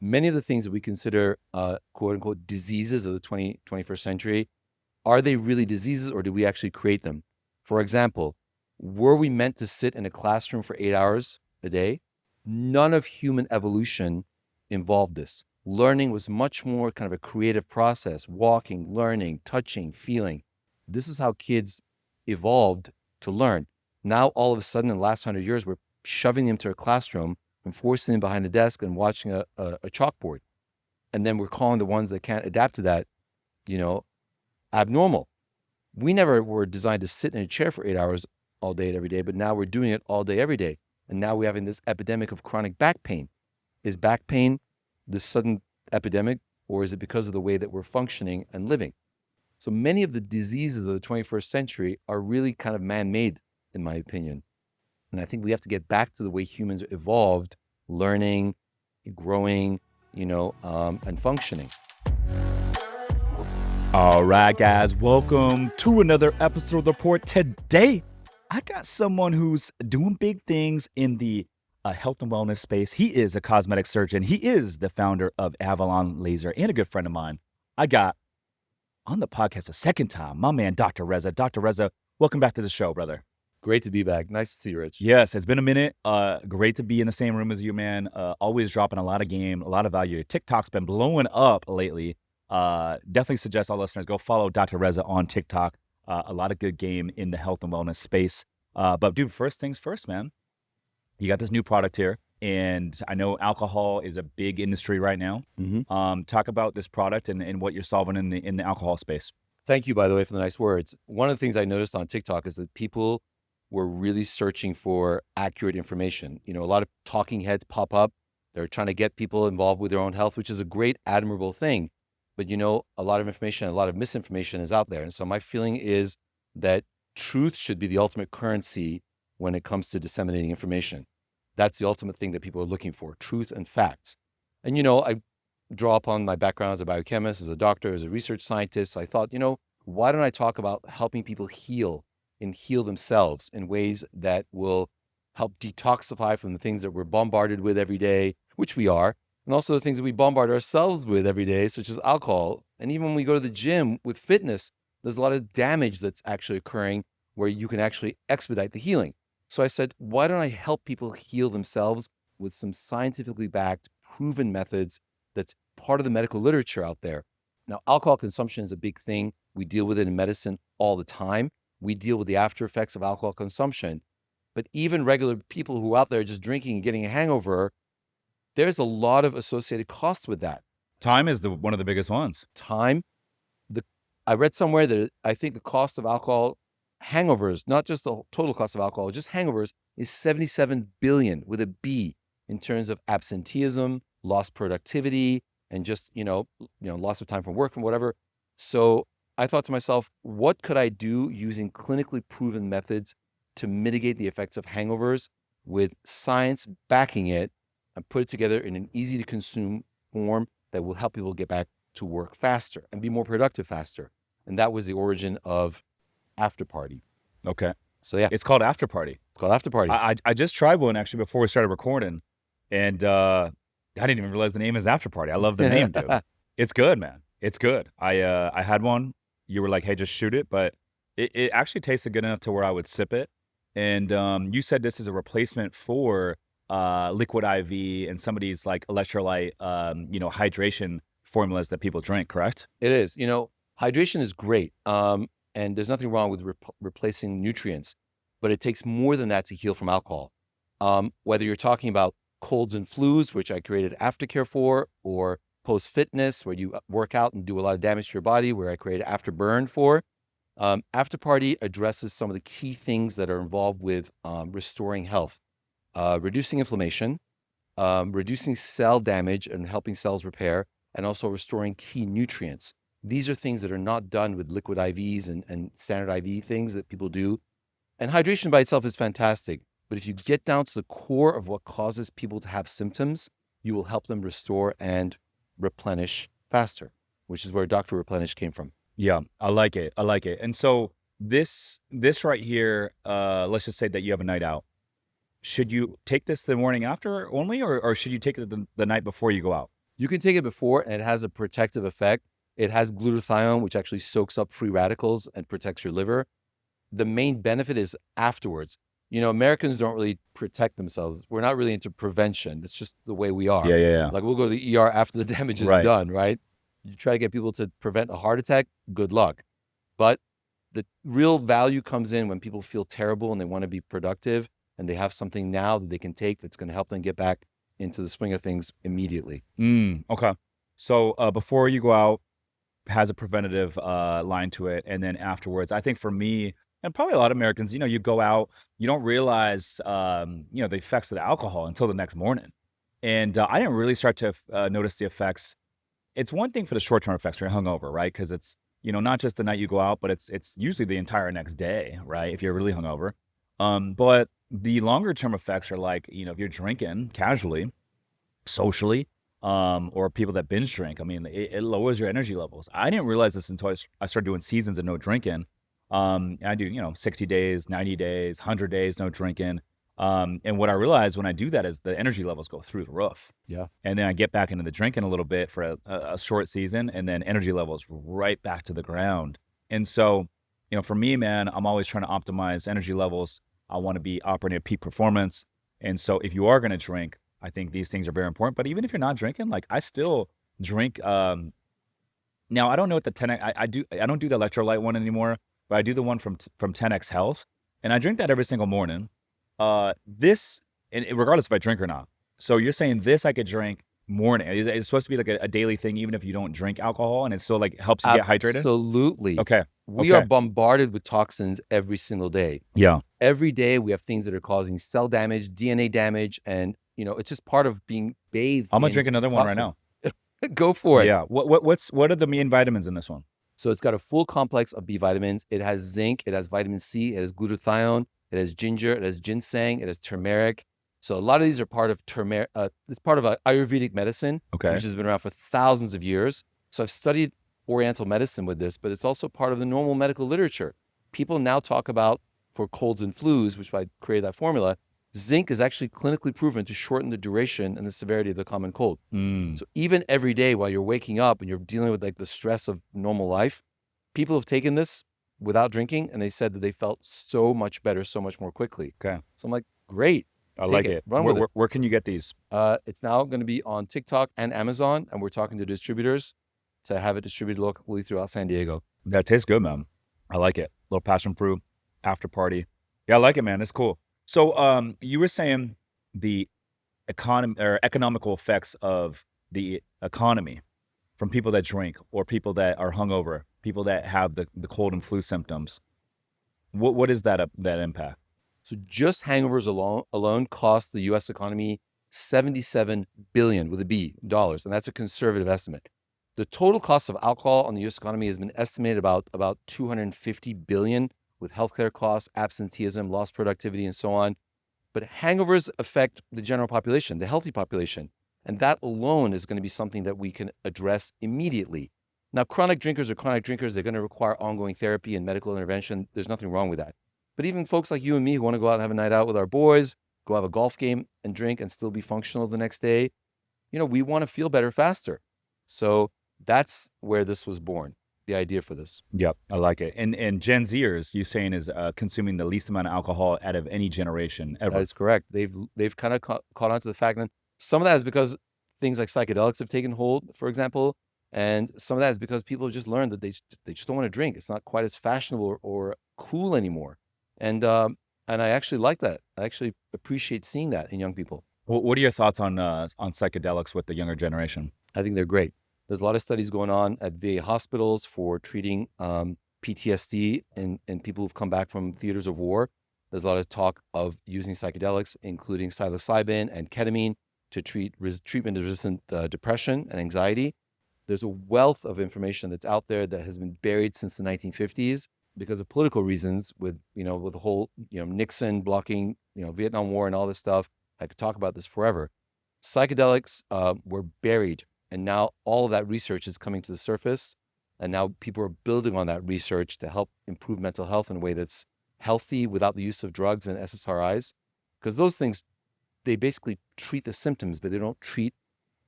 many of the things that we consider quote unquote diseases of the 21st century, are they really diseases or do we actually create them? For example, were we meant to sit in a classroom for 8 hours a day? None of human evolution involved this. Learning was much more kind of a creative process, walking, learning, touching, feeling. This is how kids evolved to learn. Now, all of a sudden, in the last 100 years, we're shoving them to a classroom and forcing them behind a desk and watching a chalkboard. And then we're calling the ones that can't adapt to that, abnormal. We never were designed to sit in a chair for 8 hours all day every day, but now we're doing it all day, every day. And now we're having this epidemic of chronic back pain. Is back pain this sudden epidemic, or is it because of the way that we're functioning and living? So many of the diseases of the 21st century are really kind of man-made, in my opinion. And I think we have to get back to the way humans evolved, learning, growing, and functioning. All right, guys, welcome to another episode of The Report. Today, I got someone who's doing big things in the health and wellness space. He is a cosmetic surgeon. He is the founder of Avalon Laser and a good friend of mine. I got on the podcast a second time, my man, Dr. Reza. Dr. Reza, welcome back to the show, brother. Great to be back. Nice to see you, Rich. Yes, it's been a minute. Great to be in the same room as you, man. Always dropping a lot of game, a lot of value. TikTok's been blowing up lately. Definitely suggest all listeners go follow Dr. Reza on TikTok. A lot of good game in the health and wellness space. But dude, first things first, man. You got this new product here, and I know alcohol is a big industry right now. Mm-hmm. Talk about this product and what you're solving in the alcohol space. Thank you, by the way, for the nice words. One of the things I noticed on TikTok is that people were really searching for accurate information. A lot of talking heads pop up. They're trying to get people involved with their own health, which is a great, admirable thing. But a lot of information, a lot of misinformation is out there. And so my feeling is that truth should be the ultimate currency when it comes to disseminating information. That's the ultimate thing that people are looking for, truth and facts. And, I draw upon my background as a biochemist, as a doctor, as a research scientist. So I thought, why don't I talk about helping people heal and heal themselves in ways that will help detoxify from the things that we're bombarded with every day, which we are, and also the things that we bombard ourselves with every day, such as alcohol. And even when we go to the gym with fitness, there's a lot of damage that's actually occurring where you can actually expedite the healing. So I said, why don't I help people heal themselves with some scientifically backed, proven methods that's part of the medical literature out there? Now, alcohol consumption is a big thing. We deal with it in medicine all the time. We deal with the after effects of alcohol consumption. But even regular people who are out there just drinking and getting a hangover, there's a lot of associated costs with that. Time is one of the biggest ones. Time. I read somewhere that I think the cost of alcohol hangovers, not just the total cost of alcohol, just hangovers, is $77 billion with a B in terms of absenteeism, lost productivity, and just, loss of time from work and whatever. So I thought to myself, what could I do using clinically proven methods to mitigate the effects of hangovers with science backing it and put it together in an easy to consume form that will help people get back to work faster and be more productive faster. And that was the origin of After Party. Okay. So yeah. It's called After Party. It's called After Party. I just tried one actually before we started recording, and I didn't even realize the name is After Party. I love the name, dude. It's good, man. It's good. I had one. You were like, hey, just shoot it. But it actually tasted good enough to where I would sip it. And you said this is a replacement for liquid IV and some of these like electrolyte, hydration formulas that people drink, correct? It is. Hydration is great. And there's nothing wrong with replacing nutrients, but it takes more than that to heal from alcohol. Whether you're talking about colds and flus, which I created aftercare for, or post-fitness, where you work out and do a lot of damage to your body, where I created afterburn for. After Party addresses some of the key things that are involved with restoring health, reducing inflammation, reducing cell damage and helping cells repair, and also restoring key nutrients. These are things that are not done with liquid IVs and standard IV things that people do. And hydration by itself is fantastic. But if you get down to the core of what causes people to have symptoms, you will help them restore and replenish faster, which is where Dr. Replenish came from. Yeah, I like it. And so this right here, let's just say that you have a night out. Should you take this the morning after only, or should you take it the night before you go out? You can take it before, and it has a protective effect. It has glutathione, which actually soaks up free radicals and protects your liver. The main benefit is afterwards. Americans don't really protect themselves. We're not really into prevention. It's just the way we are. Yeah. Like, we'll go to the ER after the damage is Right. done, right? You try to get people to prevent a heart attack, good luck. But the real value comes in when people feel terrible and they want to be productive, and they have something now that they can take that's going to help them get back into the swing of things immediately. Okay. So before you go out, has a preventative line to it, and then afterwards, I think for me and probably a lot of Americans, you go out, you don't realize the effects of the alcohol until the next morning, and I didn't really start to notice the effects. It's one thing for the short term effects when you're hungover, right? Because it's not just the night you go out, but it's usually the entire next day, right? If you're really hungover, but the longer term effects are like if you're drinking casually, socially, or people that binge drink. I mean, it lowers your energy levels. I didn't realize this until I started doing seasons of no drinking. I do, 60 days, 90 days, 100 days, no drinking. And what I realized when I do that is the energy levels go through the roof. Yeah. And then I get back into the drinking a little bit for a short season, and then energy levels right back to the ground. And so, for me, man, I'm always trying to optimize energy levels. I want to be operating at peak performance. And so if you are going to drink, I think these things are very important. But even if you're not drinking, like I still drink. Now I don't know what the 10x. I don't do the electrolyte one anymore, but I do the one from 10x Health, and I drink that every single morning. This, and regardless if I drink or not. So you're saying this I could drink morning? It's supposed to be like a daily thing, even if you don't drink alcohol, and it still like helps you get hydrated. Absolutely. Okay. We are bombarded with toxins every single day. Yeah. Every day we have things that are causing cell damage, DNA damage, and it's just part of being bathed. I'm gonna drink another one right now. Go for it. Yeah. What are the main vitamins in this one? So it's got a full complex of B vitamins. It has zinc, it has vitamin C, it has glutathione, it has ginger, it has ginseng, it has turmeric. So a lot of these are part of turmeric. It's part of Ayurvedic medicine, which has been around for thousands of years. So I've studied Oriental medicine with this, but it's also part of the normal medical literature. People now talk about, for colds and flus, which I created that formula, zinc is actually clinically proven to shorten the duration and the severity of the common cold. So even every day while you're waking up and you're dealing with like the stress of normal life, people have taken this without drinking, and they said that they felt so much better, so much more quickly. Okay. So I'm like, great. I like it. Run with it. Where can you get these? It's now going to be on TikTok and Amazon, and we're talking to distributors to have it distributed locally throughout San Diego. That tastes good, man. I like it. Little passion fruit, after party. Yeah, I like it, man. It's cool. So you were saying the economical effects of the economy from people that drink or people that are hungover, people that have the cold and flu symptoms. What is that impact? So just hangovers alone cost the U.S. economy $77 billion with a B dollars, and that's a conservative estimate. The total cost of alcohol on the U.S. economy has been estimated about $250 billion, with healthcare costs, absenteeism, lost productivity, and so on. But hangovers affect the general population, the healthy population, and that alone is going to be something that we can address immediately. Now, chronic drinkers are chronic drinkers. They're going to require ongoing therapy and medical intervention. There's nothing wrong with that. But even folks like you and me who want to go out and have a night out with our boys, go have a golf game and drink and still be functional the next day, we want to feel better faster. So that's where this was born, the idea for this. Yep, I like it. And Gen Zers, you saying, is consuming the least amount of alcohol out of any generation ever. That is correct. They've kind of caught on to the fact that some of that is because things like psychedelics have taken hold, for example, and some of that is because people have just learned that they just don't want to drink. It's not quite as fashionable or cool anymore. And I actually like that. I actually appreciate seeing that in young people. What are your thoughts on psychedelics with the younger generation? I think they're great. There's a lot of studies going on at VA hospitals for treating PTSD in people who've come back from theaters of war. There's a lot of talk of using psychedelics, including psilocybin and ketamine, to treat treatment-resistant depression and anxiety. There's a wealth of information that's out there that has been buried since the 1950s because of political reasons, with the whole Nixon blocking Vietnam War and all this stuff. I could talk about this forever. Psychedelics were buried, and now all of that research is coming to the surface, and now people are building on that research to help improve mental health in a way that's healthy without the use of drugs and SSRIs, because those things, they basically treat the symptoms, but they don't treat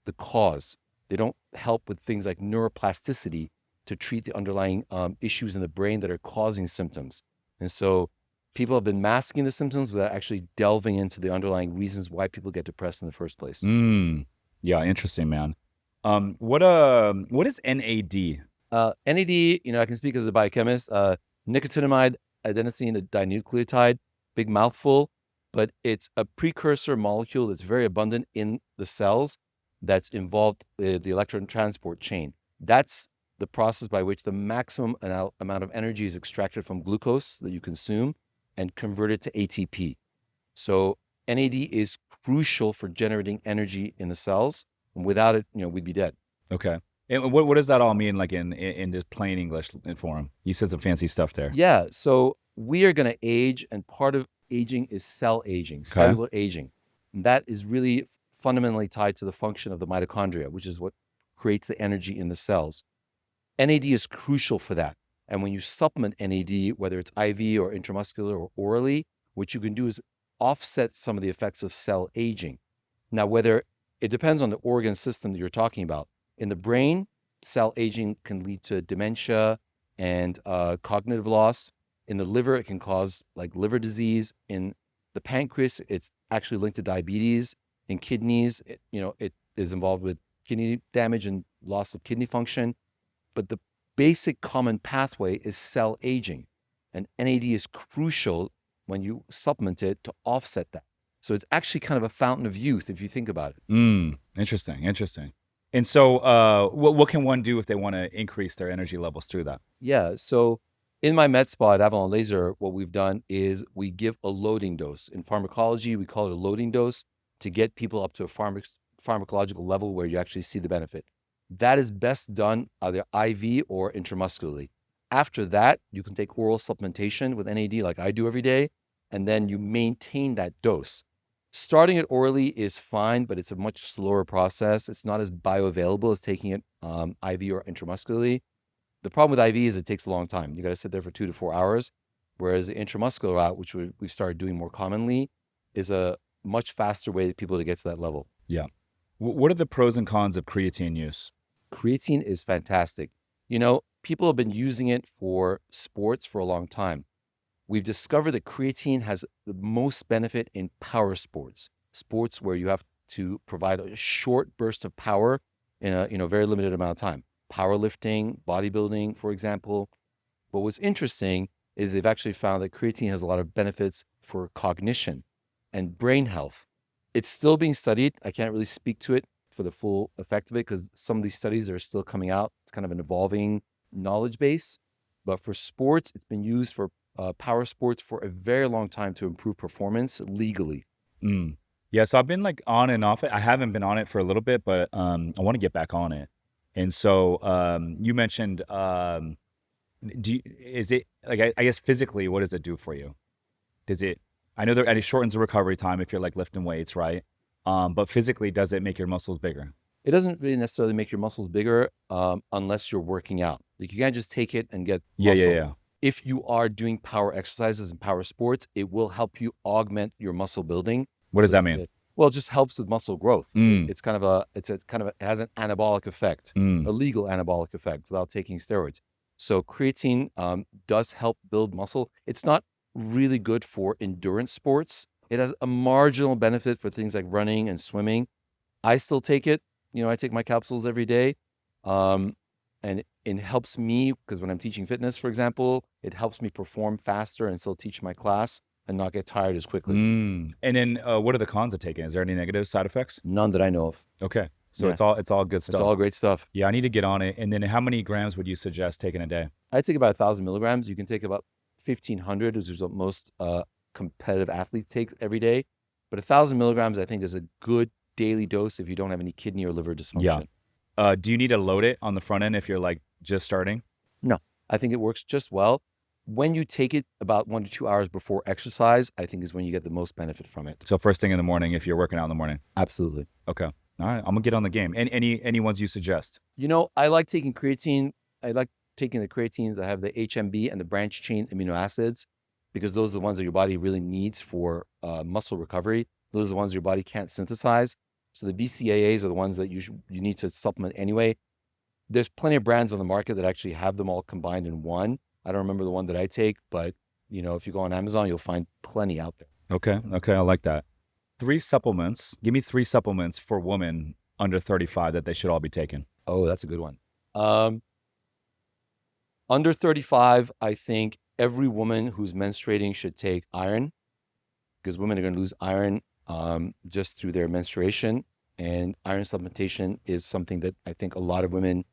the cause. They don't help with things like neuroplasticity to treat the underlying issues in the brain that are causing symptoms. And so people have been masking the symptoms without actually delving into the underlying reasons why people get depressed in the first place. Yeah, interesting, man. What is NAD? NAD, I can speak as a biochemist, nicotinamide adenosine dinucleotide, big mouthful, but it's a precursor molecule that's very abundant in the cells that's involved in the electron transport chain. That's the process by which the maximum amount of energy is extracted from glucose that you consume and converted to ATP. So NAD is crucial for generating energy in the cells. And without it, we'd be dead. Okay. And what does that all mean, like in just plain English form? You said some fancy stuff there. Yeah. So we are going to age, and part of aging is cell aging, cellular aging. And that is really fundamentally tied to the function of the mitochondria, which is what creates the energy in the cells. NAD is crucial for that. And when you supplement NAD, whether it's IV or intramuscular or orally, what you can do is offset some of the effects of cell aging. Now, whether it depends on the organ system that you're talking about. In the brain, cell aging can lead to dementia and cognitive loss. In the liver, it can cause like liver disease. In the pancreas, it's actually linked to diabetes. In kidneys, it is involved with kidney damage and loss of kidney function. But the basic common pathway is cell aging. And NAD is crucial when you supplement it to offset that. So it's actually kind of a fountain of youth if you think about it. Interesting. And so what can one do if they want to increase their energy levels through that? Yeah. So in my med spa at Avalon Laser, what we've done is we give a loading dose. In pharmacology, we call it a loading dose to get people up to a pharmacological level where you actually see the benefit. That is best done either IV or intramuscularly. After that, you can take oral supplementation with NAD like I do every day, and then you maintain that dose. Starting it orally is fine, but it's a much slower process. It's not as bioavailable as taking it IV or intramuscularly. The problem with IV is it takes a long time. You got to sit there for 2 to 4 hours, whereas the intramuscular route, which we've started doing more commonly, is a much faster way for people to get to that level. Yeah. What are the pros and cons of creatine use? Creatine is fantastic. People have been using it for sports for a long time. We've discovered that creatine has the most benefit in power sports where you have to provide a short burst of power in a very limited amount of time. Powerlifting, bodybuilding, for example. But what's interesting is they've actually found that creatine has a lot of benefits for cognition and brain health. It's still being studied. I can't really speak to it for the full effect of it because some of these studies are still coming out. It's kind of an evolving knowledge base. But for sports, it's been used for power sports for a very long time to improve performance legally. Yeah, so I've been like on and off it. I haven't been on it for a little bit, but I want to get back on it. And so you mentioned, is it like, I guess physically, what does it do for you? I know that it shortens the recovery time if you're like lifting weights, right? But physically, does it make your muscles bigger? It doesn't really necessarily make your muscles bigger unless you're working out. Like you can't just take it and get muscle. Yeah. If you are doing power exercises and power sports, it will help you augment your muscle building. What does that mean? Well, it just helps with muscle growth. It has an anabolic effect, a legal anabolic effect without taking steroids. So creatine does help build muscle. It's not really good for endurance sports. It has a marginal benefit for things like running and swimming. I still take it. I take my capsules every day. And it helps me because when I'm teaching fitness, for example, it helps me perform faster and still teach my class and not get tired as quickly. And then what are the cons of taking it? Is there any negative side effects? None that I know of. Okay. So it's all good stuff. It's all great stuff. Yeah, I need to get on it. And then how many grams would you suggest taking a day? I take about 1,000 milligrams. You can take about 1,500, which is what most competitive athletes take every day. But 1,000 milligrams, I think, is a good daily dose if you don't have any kidney or liver dysfunction. Yeah. Do you need to load it on the front end if you're like just starting? No, I think it works just well. When you take it about 1 to 2 hours before exercise, I think is when you get the most benefit from it. So first thing in the morning if you're working out in the morning? Absolutely. Okay. All right. I'm going to get on the game. And any ones you suggest? I like taking creatine. I like taking the creatines that have the HMB and the branch chain amino acids because those are the ones that your body really needs for muscle recovery. Those are the ones your body can't synthesize. So the BCAAs are the ones that you need to supplement anyway. There's plenty of brands on the market that actually have them all combined in one. I don't remember the one that I take, but if you go on Amazon, you'll find plenty out there. Okay, I like that. 3 supplements. Give me 3 supplements for women under 35 that they should all be taking. Oh, that's a good one. Under 35, I think every woman who's menstruating should take iron, because women are going to lose iron just through their menstruation. And iron supplementation is something that I think a lot of women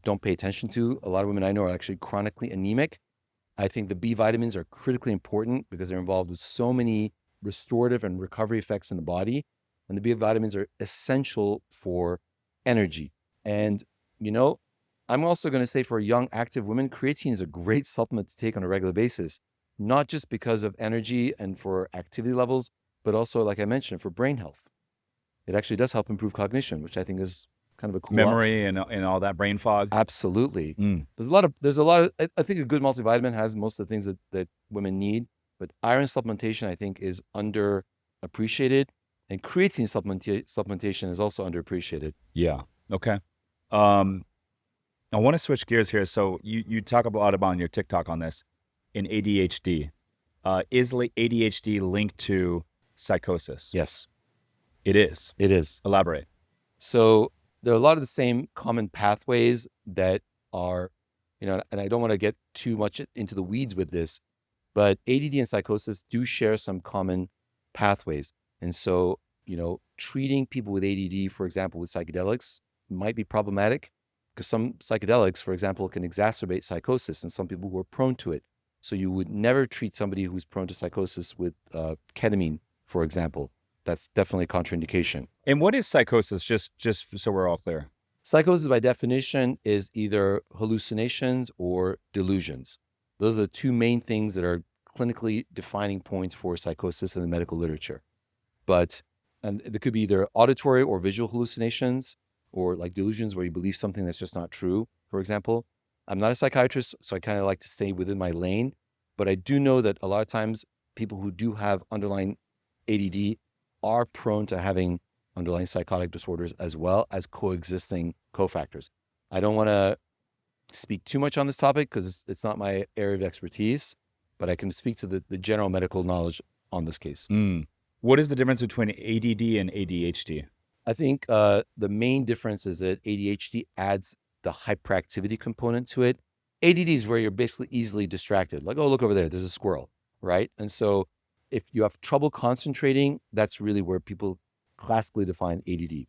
don't pay attention to. A lot of women I know are actually chronically anemic. I think the B vitamins are critically important because they're involved with so many restorative and recovery effects in the body. And the B vitamins are essential for energy. And, I'm also going to say for young, active women, creatine is a great supplement to take on a regular basis, not just because of energy and for activity levels, but also, like I mentioned, for brain health. It actually does help improve cognition, which I think is kind of a cool memory and all that brain fog. Absolutely. There's a lot of I think a good multivitamin has most of the things that women need, but iron supplementation I think is underappreciated, and creatine supplementation is also underappreciated. Yeah. Okay. I want to switch gears here. So you talk a lot about on your TikTok on this in ADHD. Is ADHD linked to psychosis? Yes, it is. it is. Elaborate. So there are a lot of the same common pathways that are, and I don't want to get too much into the weeds with this, but ADD and psychosis do share some common pathways. And so, treating people with ADD, for example, with psychedelics might be problematic because some psychedelics, for example, can exacerbate psychosis in some people who are prone to it. So you would never treat somebody who's prone to psychosis with ketamine, for example. That's definitely a contraindication. And what is psychosis? Just so we're all clear. Psychosis, by definition, is either hallucinations or delusions. Those are the two main things that are clinically defining points for psychosis in the medical literature. And there could be either auditory or visual hallucinations, or like delusions where you believe something that's just not true, for example. I'm not a psychiatrist, so I kind of like to stay within my lane, but I do know that a lot of times people who do have underlying ADD are prone to having underlying psychotic disorders as well as coexisting cofactors. I don't want to speak too much on this topic because it's not my area of expertise, but I can speak to the general medical knowledge on this case. What is the difference between ADD and ADHD? I think the main difference is that ADHD adds the hyperactivity component to it. ADD is where you're basically easily distracted. Like, oh, look over there, there's a squirrel, right? And so if you have trouble concentrating, that's really where people classically define ADD.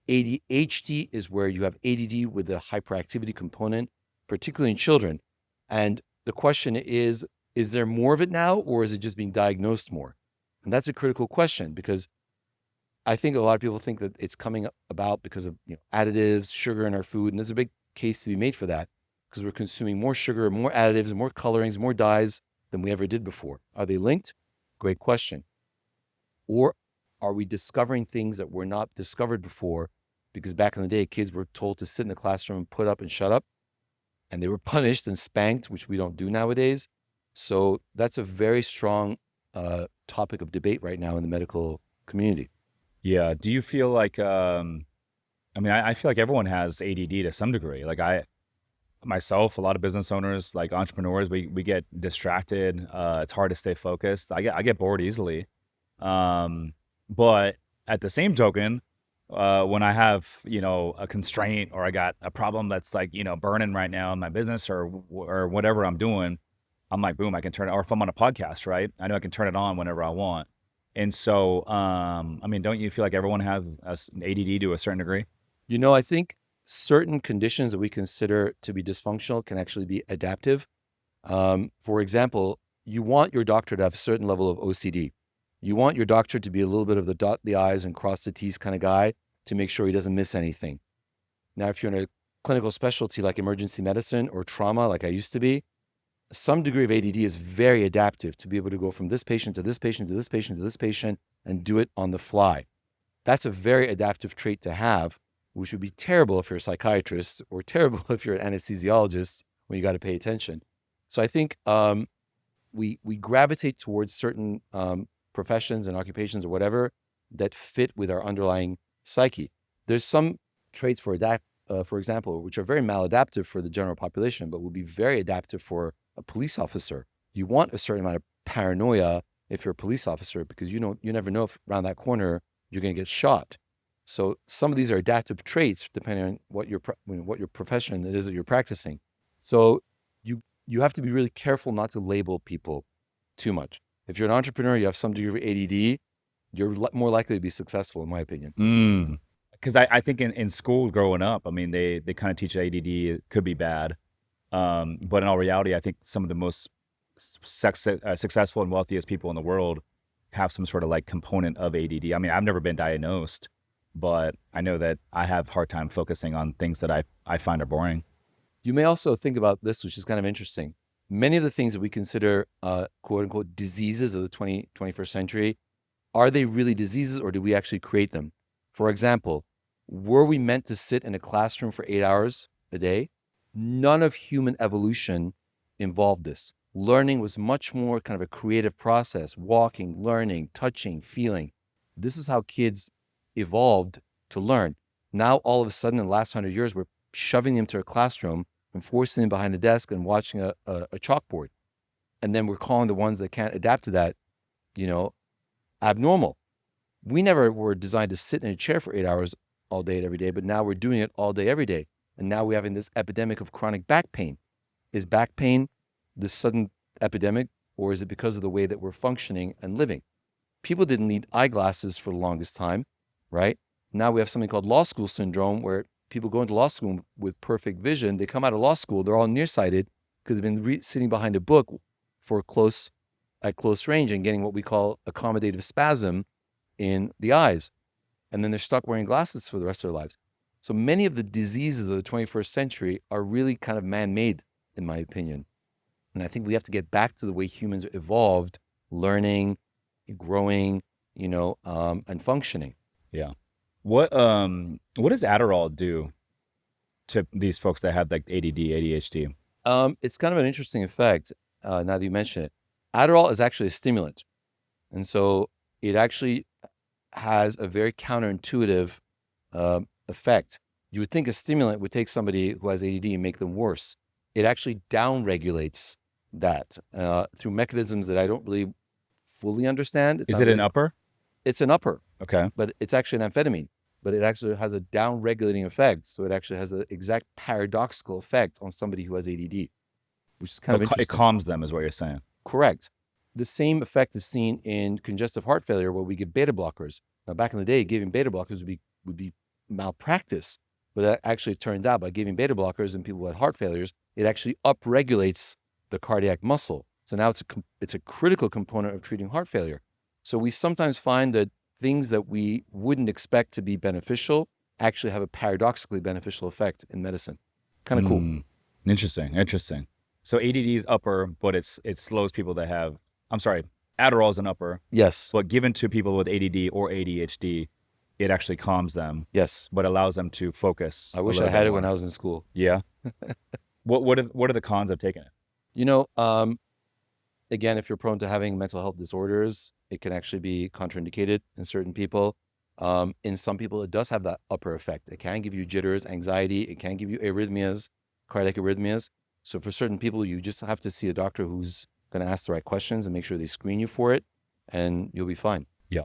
ADHD is where you have ADD with a hyperactivity component, particularly in children. And the question is there more of it now, or is it just being diagnosed more? And that's a critical question, because I think a lot of people think that it's coming about because of additives, sugar in our food. And there's a big case to be made for that, because we're consuming more sugar, more additives, more colorings, more dyes than we ever did before. Are they linked? Great question. Or are we discovering things that were not discovered before? Because back in the day, kids were told to sit in the classroom and put up and shut up, and they were punished and spanked, which we don't do nowadays. So that's a very strong topic of debate right now in the medical community. Yeah. Do you feel like, I feel like everyone has ADD to some degree. Like myself, a lot of business owners, like entrepreneurs, we get distracted. It's hard to stay focused. I get bored easily. But at the same token, when I have, a constraint, or I got a problem that's like, burning right now in my business or whatever I'm doing, I'm like, boom, I can turn it, or if I'm on a podcast, right? I know I can turn it on whenever I want. And so, don't you feel like everyone has an ADD to a certain degree? I think certain conditions that we consider to be dysfunctional can actually be adaptive. For example, you want your doctor to have a certain level of OCD. You want your doctor to be a little bit of the dot the I's and cross the T's kind of guy to make sure he doesn't miss anything. Now, if you're in a clinical specialty like emergency medicine or trauma, like I used to be, some degree of ADD is very adaptive to be able to go from this patient to this patient to this patient to this patient and do it on the fly. That's a very adaptive trait to have, which would be terrible if you're a psychiatrist, or terrible if you're an anesthesiologist when you got to pay attention. So I think we gravitate towards certain professions and occupations or whatever that fit with our underlying psyche. There's some traits for example, which are very maladaptive for the general population, but will be very adaptive for a police officer. You want a certain amount of paranoia if you're a police officer, because you never know if around that corner you're going to get shot. So some of these are adaptive traits depending on what your profession it is that you're practicing. So you have to be really careful not to label people too much. If you're an entrepreneur, you have some degree of ADD, you're more likely to be successful, in my opinion. Because I think in school growing up, I mean, they kind of teach ADD could be bad. But in all reality, I think some of the most successful and wealthiest people in the world have some sort of like component of ADD. I mean, I've never been diagnosed, but I know that I have a hard time focusing on things that I find are boring. You may also think about this, which is kind of interesting. Many of the things that we consider quote unquote diseases of the 21st century, are they really diseases or do we actually create them? For example, were we meant to sit in a classroom for 8 hours a day? None of human evolution involved this. Learning was much more kind of a creative process, walking, learning, touching, feeling. This is how kids evolved to learn. Now, all of a sudden, in the last 100 years, we're shoving them to a classroom and forcing them behind a desk and watching a chalkboard. And then we're calling the ones that can't adapt to that, abnormal. We never were designed to sit in a chair for 8 hours all day every day, but now we're doing it all day, every day. And now we're having this epidemic of chronic back pain. Is back pain this sudden epidemic, or is it because of the way that we're functioning and living? People didn't need eyeglasses for the longest time, right? Now we have something called law school syndrome, where people go into law school with perfect vision. They come out of law school, they're all nearsighted because they've been sitting behind a book at close range and getting what we call accommodative spasm in the eyes. And then they're stuck wearing glasses for the rest of their lives. So many of the diseases of the 21st century are really kind of man-made, in my opinion. And I think we have to get back to the way humans evolved, learning, growing, and functioning. Yeah. What does Adderall do to these folks that have like ADD, ADHD? It's kind of an interesting effect, now that you mention it. Adderall is actually a stimulant. And so it actually has a very counterintuitive effect. You would think a stimulant would take somebody who has ADD and make them worse. It actually downregulates that through mechanisms that I don't really fully understand. Is it an upper? It's an upper. Okay. But it's actually an amphetamine. But it actually has a down-regulating effect. So it actually has an exact paradoxical effect on somebody who has ADD, which is kind of interesting. It calms them is what you're saying. Correct. The same effect is seen in congestive heart failure where we give beta blockers. Now, back in the day, giving beta blockers would be malpractice. But it actually turned out by giving beta blockers in people who had heart failures, it actually upregulates the cardiac muscle. So now it's a critical component of treating heart failure. So we sometimes find that things that we wouldn't expect to be beneficial actually have a paradoxically beneficial effect in medicine. Kind of cool. Interesting. So ADD is upper, but it slows people that have, Adderall is an upper. Yes. But given to people with ADD or ADHD, it actually calms them. Yes. But allows them to focus. I wish I had it when I was in school. Yeah. What are the cons of taking it? Again, if you're prone to having mental health disorders, it can actually be contraindicated in certain people. In some people, it does have that upper effect. It can give you jitters, anxiety. It can give you arrhythmias, cardiac arrhythmias. So for certain people, you just have to see a doctor who's going to ask the right questions and make sure they screen you for it, and you'll be fine. Yeah.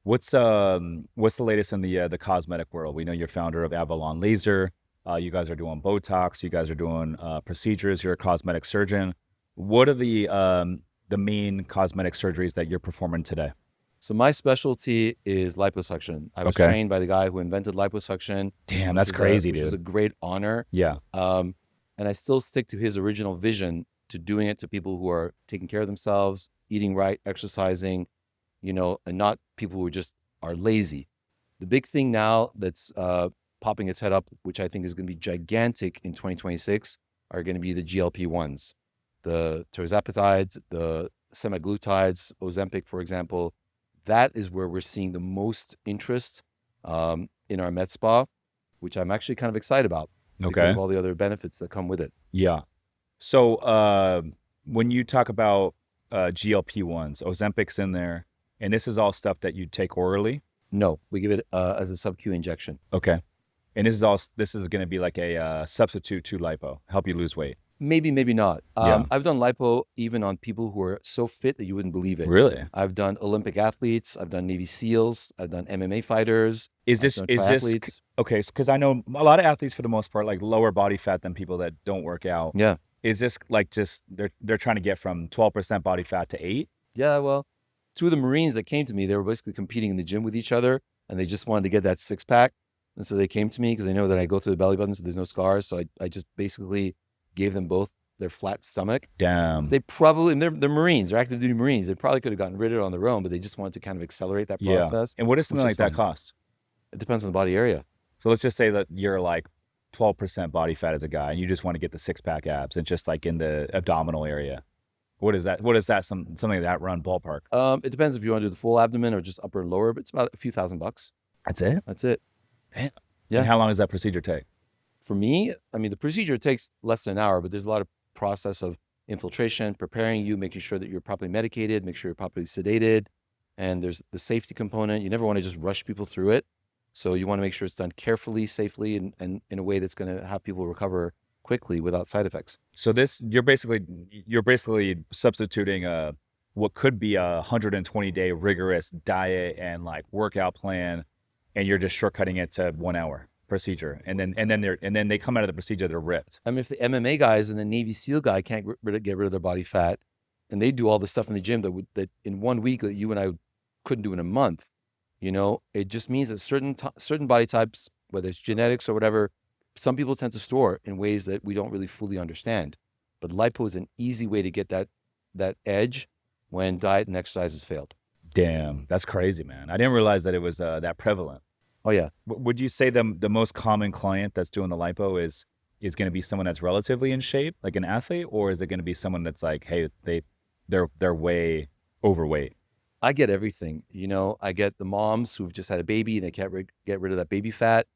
What's the latest in the cosmetic world? We know you're founder of Avalon Laser. You guys are doing Botox. You guys are doing procedures. You're a cosmetic surgeon. What are the main cosmetic surgeries that you're performing today? So my specialty is liposuction. I was trained by the guy who invented liposuction. Damn, that's crazy, dude. Which is a great honor. Yeah. And I still stick to his original vision to doing it to people who are taking care of themselves, eating right, exercising, and not people who are lazy. The big thing now that's popping its head up, which I think is going to be gigantic in 2026, are going to be the GLP-1s, the tirzepatides, the semaglutides, Ozempic, for example. That is where we're seeing the most interest in our med spa, which I'm actually kind of excited about. Because of all the other benefits that come with it. Yeah. So when you talk about GLP-1s, Ozempic's in there, and this is all stuff that you take orally? No, we give it as a sub-Q injection. Okay. And this is going to be like a substitute to lipo, help you lose weight. Maybe, maybe not. Yeah. I've done lipo even on people who are so fit that you wouldn't believe it. Really? I've done Olympic athletes. I've done Navy SEALs. I've done MMA fighters. Is I've done this triathletes. okay? Because I know a lot of athletes for the most part like lower body fat than people that don't work out. Yeah. Is this like just they're trying to get from 12% body fat to 8? Yeah, well, two of the Marines that came to me, they were basically competing in the gym with each other, and they just wanted to get that six pack. And so they came to me because they know that I go through the belly button, so there's no scars. So I just basically gave them both their flat stomach. Damn. They probably, and they're Marines, they're active duty Marines. They probably could have gotten rid of it on their own, but they just wanted to kind of accelerate that Yeah. process. And what does something which like is that fine. cost? It depends on the body area. So let's just say that you're like 12% body fat as a guy, and you just want to get the six pack abs, and just like in the abdominal area. What is that? What is that? Something like that run ballpark? It depends if you want to do the full abdomen or just upper and lower, but it's about a few $1,000. That's it. That's it. Damn. Yeah. And how long does that procedure take? For me, I mean, the procedure takes less than an hour, but there's a lot of process of infiltration, preparing you, making sure that you're properly medicated, make sure you're properly sedated. And there's the safety component. You never want to just rush people through it. So you want to make sure it's done carefully, safely, and in a way that's going to have people recover quickly without side effects. So this, you're basically substituting what could be a 120-day rigorous diet and like workout plan, and you're just shortcutting it to 1 hour procedure, and then they come out of the procedure, they're ripped. I mean, if the MMA guys and the Navy SEAL guy can't get rid of their body fat, and they do all the stuff in the gym that in 1 week that you and I couldn't do in a month, it just means that certain body types, whether it's genetics or whatever, some people tend to store in ways that we don't really fully understand. But lipo is an easy way to get that edge when diet and exercise has failed. Damn, that's crazy, man. I didn't realize that it was that prevalent. Oh yeah. Would you say the most common client that's doing the lipo is going to be someone that's relatively in shape, like an athlete, or is it going to be someone that's like, hey, they're way overweight? I get everything. I get the moms who've just had a baby and they can't get rid of that baby fat,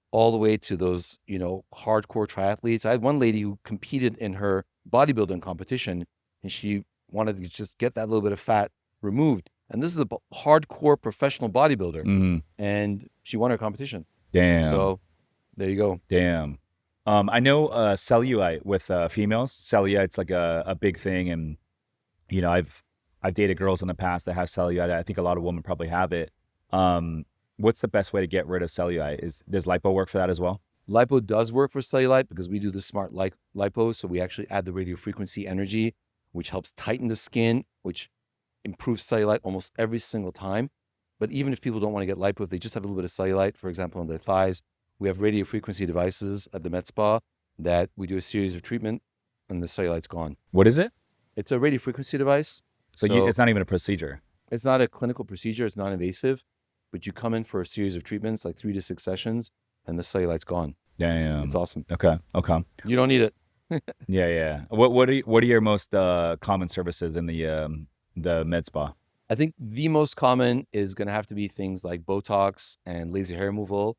all the way to those, hardcore triathletes. I had one lady who competed in her bodybuilding competition, and she wanted to just get that little bit of fat removed. And this is a hardcore professional bodybuilder, Mm-hmm. and she won her competition. Damn. So there you go. Damn. I know cellulite with females. Cellulite's like a big thing, and I've dated girls in the past that have cellulite. I think a lot of women probably have it. What's the best way to get rid of cellulite? Does lipo work for that as well? Lipo does work for cellulite because we do the smart lipo. So we actually add the radio frequency energy, which helps tighten the skin, which improves cellulite almost every single time. But even if people don't want to get lipo, if they just have a little bit of cellulite, for example, on their thighs, we have radio frequency devices at the med spa that we do a series of treatment and the cellulite's gone. What is it? It's a radio frequency device. So it's not even a procedure. It's not a clinical procedure. It's non-invasive, but you come in for a series of treatments, like 3 to 6 sessions, and the cellulite's gone. Damn. It's awesome. Okay. You don't need it. Yeah. What are your most common services in the med spa? I think the most common is going to have to be things like Botox and laser hair removal,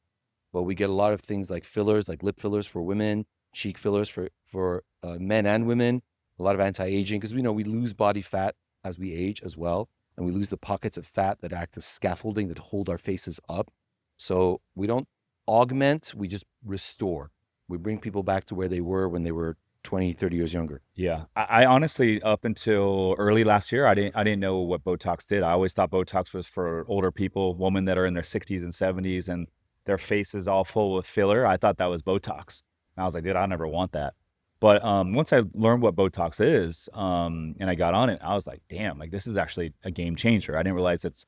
but we get a lot of things like fillers, like lip fillers for women, cheek fillers for men and women, a lot of anti-aging, because we know we lose body fat as we age as well, and we lose the pockets of fat that act as scaffolding that hold our faces up. So we don't augment, we just restore. We bring people back to where they were when they were 20, 30 years younger. Yeah. I honestly, up until early last year, I didn't know what Botox did. I always thought Botox was for older people, women that are in their 60s and 70s, and their face is all full with filler. I thought that was Botox. And I was like, dude, I never want that. But once I learned what Botox is, and I got on it, I was like, damn, like this is actually a game changer. I didn't realize it's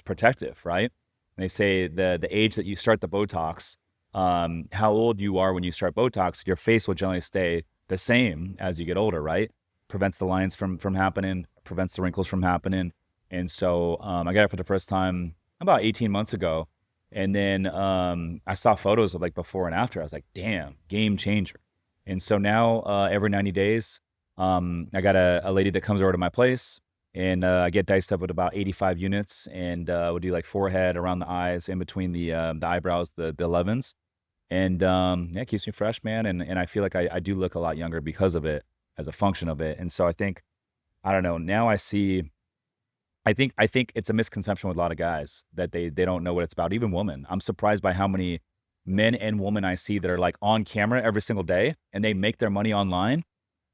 protective, right? And they say the age that you start the Botox, how old you are when you start Botox, your face will generally stay the same as you get older, right? Prevents the lines from happening, prevents the wrinkles from happening. And so I got it for the first time about 18 months ago. And then I saw photos of like before and after. I was like, damn, game changer. And so now every 90 days, I got a lady that comes over to my place, and I get diced up with about 85 units, and we'll do like forehead, around the eyes, in between the eyebrows, the 11s. And it keeps me fresh, man. And I feel like I do look a lot younger because of it, as a function of it. And so I think, I don't know, now I see I think it's a misconception with a lot of guys that they don't know what it's about. Even women. I'm surprised by how many men and women I see that are like on camera every single day and they make their money online.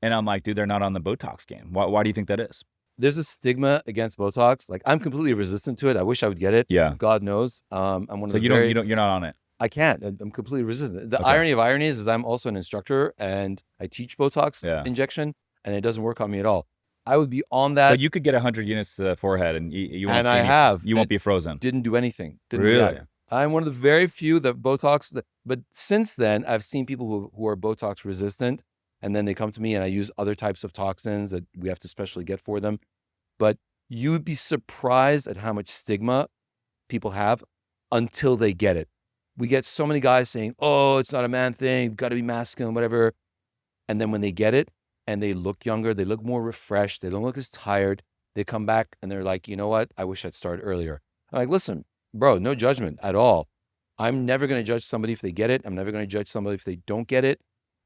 And I'm like, dude, they're not on the Botox game. Why do you think that is? There's a stigma against Botox. Like, I'm completely resistant to it. I wish I would get it. Yeah. God knows. I'm one of So the you're not on it. I can't. I'm completely resistant. The Okay. irony of ironies is I'm also an instructor and I teach Botox Yeah. injection, and it doesn't work on me at all. I would be on So that, you could get 100 units to the forehead and you won't and see I have. you won't be frozen. Didn't do anything. Didn't do Really? that. I'm one of the very few that Botox. But since then, I've seen people who are Botox resistant, and then they come to me, and I use other types of toxins that we have to specially get for them. But you would be surprised at how much stigma people have until they get it. We get so many guys saying, "Oh, it's not a man thing. Got to be masculine, whatever." And then when they get it and they look younger, they look more refreshed, they don't look as tired, they come back and they're like, "You know what? I wish I'd started earlier." I'm like, "Listen, bro, no judgment at all. I'm never going to judge somebody if they get it. I'm never going to judge somebody if they don't get it.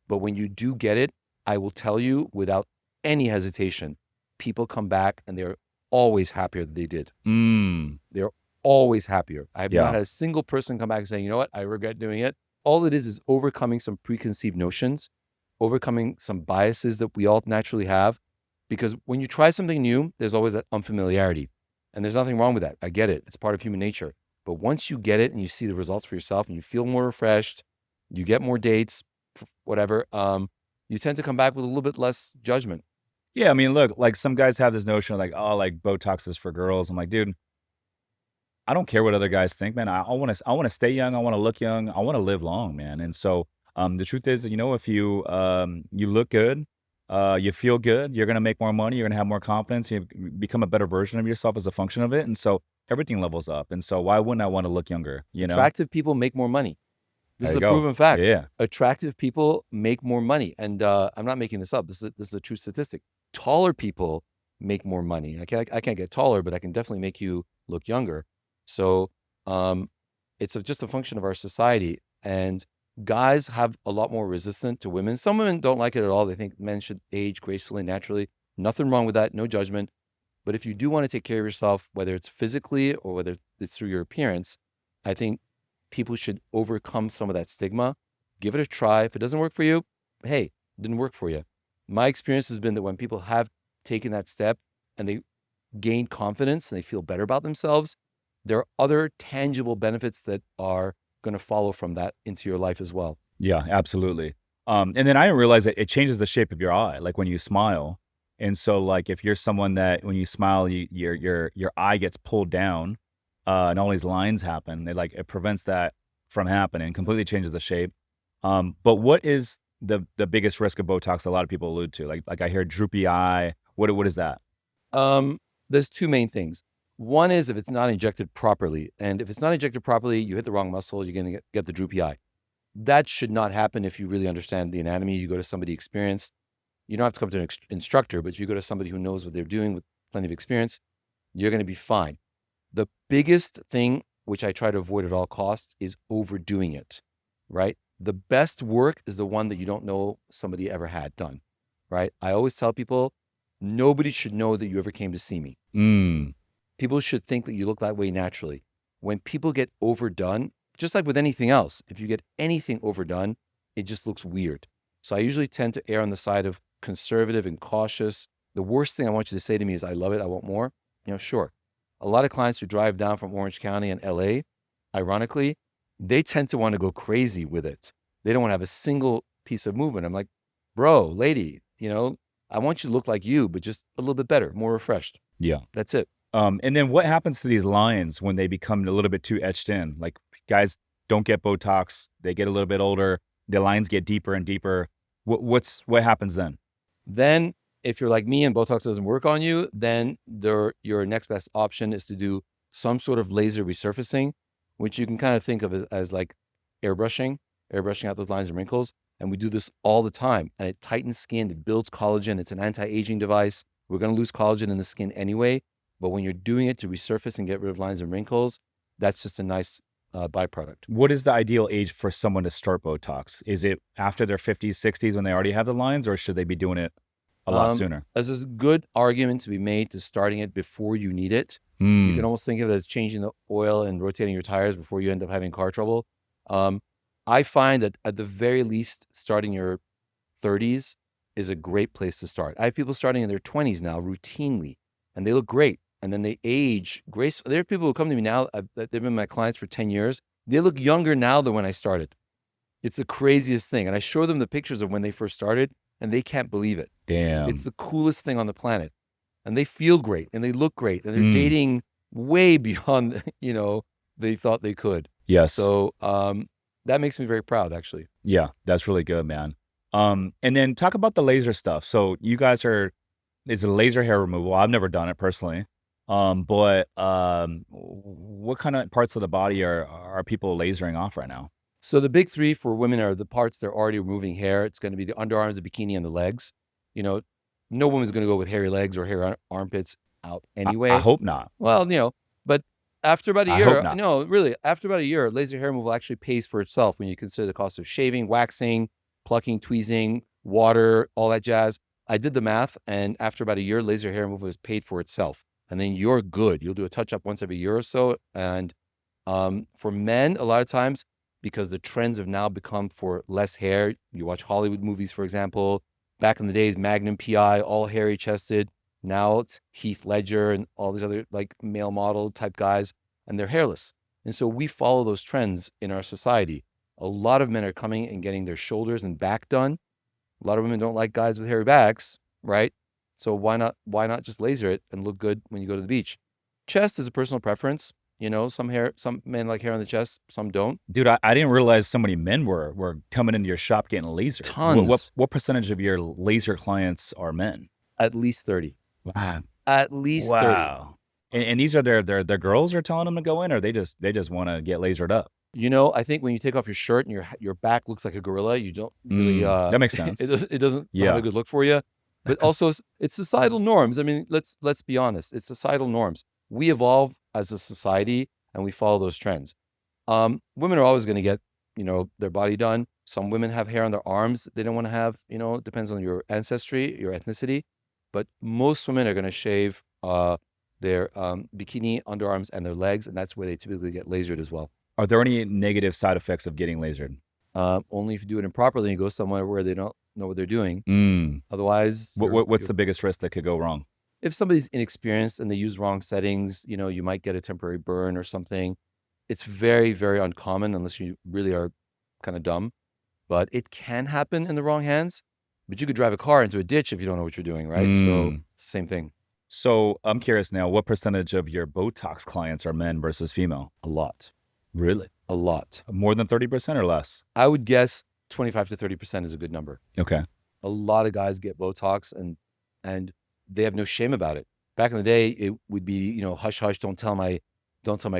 But when you do get it, I will tell you without any hesitation, people come back and they're always happier than they did. They're always happier. I have not had a single person come back and saying, "You know what? I regret doing it." All it is overcoming some preconceived notions, overcoming some biases that we all naturally have. Because when you try something new, there's always that unfamiliarity. And there's nothing wrong with that. I get it. It's part of human nature. But once you get it and you see the results for yourself and you feel more refreshed, you get more dates, whatever, you tend to come back with a little bit less judgment. Yeah, I mean, look, like some guys have this notion of like, oh, like Botox is for girls. I'm like, dude, I don't care what other guys think, man. I want to stay young. I want to look young. I want to live long, man. And so, the truth is, if you look good, you feel good, you're gonna make more money, you're gonna have more confidence, you become a better version of yourself as a function of it. And so everything levels up. And so why wouldn't I want to look younger? Attractive people make more money. This is There a you go. proven fact. Yeah. Attractive people make more money. And I'm not making this up. This is a true statistic. Taller people make more money. I can't get taller, but I can definitely make you look younger. So it's just a function of our society. And guys have a lot more resistance to women. Some women don't like it at all. They think men should age gracefully, naturally. Nothing wrong with that. No judgment. But if you do want to take care of yourself, whether it's physically or whether it's through your appearance, I think people should overcome some of that stigma. Give it a try. If it doesn't work for you, hey, it didn't work for you. My experience has been that when people have taken that step and they gain confidence and they feel better about themselves, there are other tangible benefits that are going to follow from that into your life as well. Yeah, absolutely. And then I didn't realize that it changes the shape of your eye, like when you smile. And so, like, if you're someone that when you smile, your eye gets pulled down, and all these lines happen, it prevents that from happening, completely changes the shape. But what is the biggest risk of Botox? A lot of people allude to, like I hear droopy eye. What is that? There's two main things. One is if it's not injected properly. And if it's not injected properly, you hit the wrong muscle, you're going to get the droopy eye. That should not happen if you really understand the anatomy. You go to somebody experienced. You don't have to come to an instructor, but if you go to somebody who knows what they're doing with plenty of experience, you're going to be fine. The biggest thing, which I try to avoid at all costs, is overdoing it, right? The best work is the one that you don't know somebody ever had done, right? I always tell people, nobody should know that you ever came to see me. People should think that you look that way naturally. When people get overdone, just like with anything else, if you get anything overdone, it just looks weird. So I usually tend to err on the side of conservative and cautious. The worst thing I want you to say to me is, "I love it, I want more." Sure. A lot of clients who drive down from Orange County and LA, ironically, they tend to want to go crazy with it. They don't want to have a single piece of movement. I'm like, bro, lady, I want you to look like you, but just a little bit better, more refreshed. Yeah. That's it. And then what happens to these lines when they become a little bit too etched in? Like, guys don't get Botox, they get a little bit older, the lines get deeper and deeper. What happens then? Then if you're like me and Botox doesn't work on you, then your next best option is to do some sort of laser resurfacing, which you can kind of think of as like airbrushing out those lines and wrinkles. And we do this all the time. And it tightens skin, it builds collagen. It's an anti-aging device. We're going to lose collagen in the skin anyway. But when you're doing it to resurface and get rid of lines and wrinkles, that's just a nice byproduct. What is the ideal age for someone to start Botox? Is it after their 50s, 60s when they already have the lines, or should they be doing it a lot sooner. There's a good argument to be made to starting it before you need it. You can almost think of it as changing the oil and rotating your tires before you end up having car trouble. I find that at the very least, starting your 30s is a great place to start. I have people starting in their 20s now routinely, and they look great. And then they age gracefully. There are people who come to me now, they've been my clients for 10 years. They look younger now than when I started. It's the craziest thing. And I show them the pictures of when they first started, and they can't believe it. Damn. It's the coolest thing on the planet. And they feel great, and they look great, and they're dating way beyond, they thought they could. Yes. So that makes me very proud, actually. Yeah, that's really good, man. And then talk about the laser stuff. So you guys it's a laser hair removal. I've never done it personally. But what kind of parts of the body are people lasering off right now? So the big three for women are the parts they're already removing hair. It's going to be the underarms, the bikini, and the legs. No woman's going to go with hairy legs or hairy armpits out anyway. I hope not. Well, but after about a I year, hope not. no, really, after about a year, laser hair removal actually pays for itself when you consider the cost of shaving, waxing, plucking, tweezing, water, all that jazz. I did the math, and after about a year, laser hair removal is paid for itself. And then you're good. You'll do a touch-up once every year or so. And for men, a lot of times, because the trends have now become for less hair, you watch Hollywood movies, for example. Back in the days, Magnum PI, all hairy-chested. Now it's Heath Ledger and all these other like male model type guys, and they're hairless. And so we follow those trends in our society. A lot of men are coming and getting their shoulders and back done. A lot of women don't like guys with hairy backs, right? So why not just laser it and look good when you go to the beach? Chest is a personal preference. Some men like hair on the chest, some don't. Dude, I didn't realize so many men were coming into your shop getting laser. Tons. What percentage of your laser clients are men? At least 30. Wow. At least 30. Wow. And these are their girls are telling them to go in, or they just want to get lasered up? I think when you take off your shirt and your back looks like a gorilla, you don't really. That makes sense. It doesn't have a good look for you. But also, it's societal norms. I mean, let's be honest. It's societal norms. We evolve as a society, and we follow those trends. Women are always going to get, their body done. Some women have hair on their arms that they don't want to have. It depends on your ancestry, your ethnicity. But most women are going to shave their bikini, underarms, and their legs, and that's where they typically get lasered as well. Are there any negative side effects of getting lasered? Only if you do it improperly and you go somewhere where they don't know what they're doing. Otherwise, what's the biggest risk that could go wrong? If somebody's inexperienced and they use wrong settings, you might get a temporary burn or something. It's very, very uncommon unless you really are kind of dumb. But it can happen in the wrong hands. But you could drive a car into a ditch if you don't know what you're doing, right? So it's the same thing. So I'm curious now, what percentage of your Botox clients are men versus female? A lot. Really? A lot. More than 30% or less? I would guess 25 to 30% is a good number. Okay. A lot of guys get Botox and they have no shame about it. Back in the day, it would be, hush, hush, don't tell my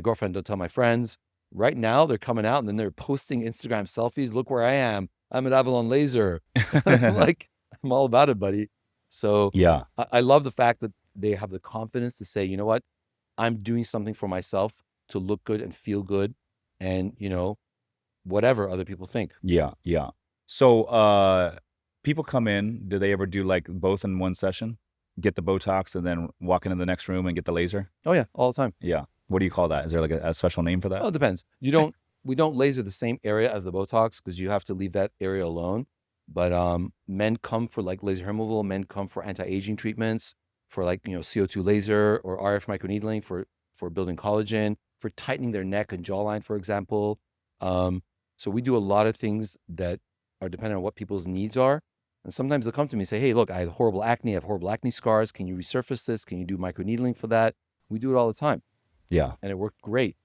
girlfriend, don't tell my friends. Right now, they're coming out and then they're posting Instagram selfies. Look where I am. I'm at Avalon Laser. I'm all about it, buddy. So yeah, I love the fact that they have the confidence to say, you know what, I'm doing something for myself to look good and feel good. And, whatever other people think. Yeah. So people come in, do they ever do like both in one session? Get the Botox and then walk into the next room and get the laser? Oh yeah, all the time. Yeah. What do you call that? Is there like a special name for that? Oh, it depends. We don't laser the same area as the Botox because you have to leave that area alone. But men come for like laser hair removal. Men come for anti-aging treatments, for like, CO2 laser or RF microneedling for building collagen, for tightening their neck and jawline, for example. So we do a lot of things that are dependent on what people's needs are. And sometimes they'll come to me and say, hey, look, I have horrible acne. I have horrible acne scars. Can you resurface this? Can you do microneedling for that? We do it all the time. Yeah. And it worked great.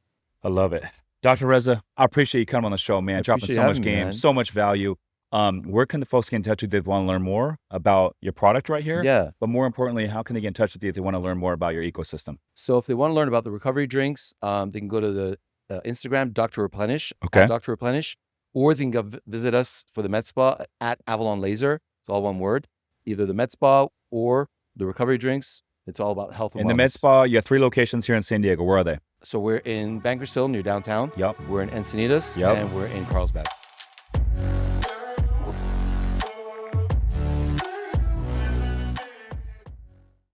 I love it. Dr. Reza, I appreciate you coming on the show, man. Dropping so much game, so much value. Where can the folks get in touch with you if they want to learn more about your product right here? Yeah. But more importantly, how can they get in touch with you if they want to learn more about your ecosystem? So if they want to learn about the recovery drinks, they can go to the Instagram, Dr. Replenish, Okay. Dr. Replenish, or they can go visit us for the Med Spa at Avalon Laser. It's all one word. Either the Med Spa or the recovery drinks. It's all about health and wellness. In the Med Spa, you have 3 locations here in San Diego. Where are they? So we're in Bankers Hill near downtown. Yep. We're in Encinitas. Yep. And we're in Carlsbad.